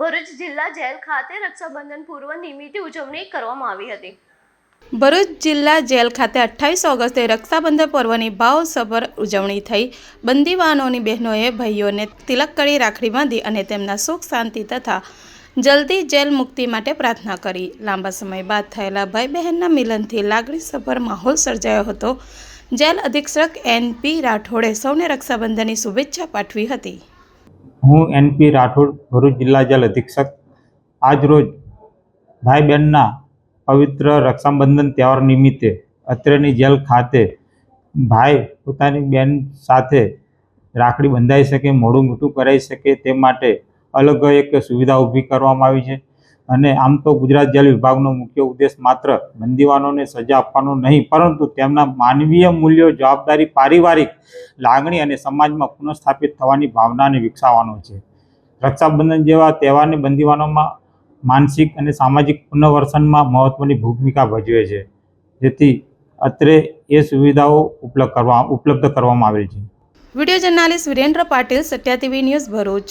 ભરૂચ જિલ્લા જેલ ખાતે રક્ષાબંધન પૂર્વ નિમિત્તે ઉજવણી કરવામાં આવી હતી। ભરૂચ જિલ્લા જેલ ખાતે 28 ઓગસ્ટે રક્ષાબંધન પર્વની ભાવસભર ઉજવણી થઈ। બંદીવાનોની બહેનોએ ભાઈઓને તિલક કરી રાખડી બાંધી અને તેમના સુખ શાંતિ તથા જલ્દી જેલ મુક્તિ માટે પ્રાર્થના કરી। લાંબા સમય બાદ થયેલા ભાઈ બહેનના મિલનથી લાગણીસભર માહોલ સર્જાયો હતો। જેલ અધિક્ષક એન.પી. રાઠોડે સૌને રક્ષાબંધનની શુભેચ્છા પાઠવી હતી। હું એન.પી. રાઠોડ, ભરૂચ જિલ્લા જેલ અધિક્ષક। આજ રોજ ભાઈ બહેનના પવિત્ર રક્ષાબંધન તહેવાર નિમિત્તે અત્રેની જેલ ખાતે ભાઈ પોતાની બહેન સાથે રાખડી બંધાઈ શકે, મોઢું મીઠું કરાવી શકે તે માટે અલગ એક સુવિધા ઊભી કરવામાં આવી છે। અને આમ તો ગુજરાત જેલ વિભાગનો મુખ્ય ઉદ્દેશ માત્ર બંદીવાનોને સજા આપવાનો નહીં, પરંતુ તેમના માનવીય મૂલ્યો, જવાબદારી, પારિવારિક લાગણી અને સમાજમાં પુનઃસ્થાપિત થવાની ભાવનાને વિકસાવવાનો છે। રક્ષાબંધન જેવા તહેવારને બંદીવાનોમાં માનસિક અને સામાજિક પુનર્વસનમાં મહત્વની ભૂમિકા ભજવે છે, જેથી અત્રે એ સુવિધાઓ ઉપલબ્ધ કરવામાં આવેલ છે। Video journalist Virendra Patil, Satya TV news, Bharuch.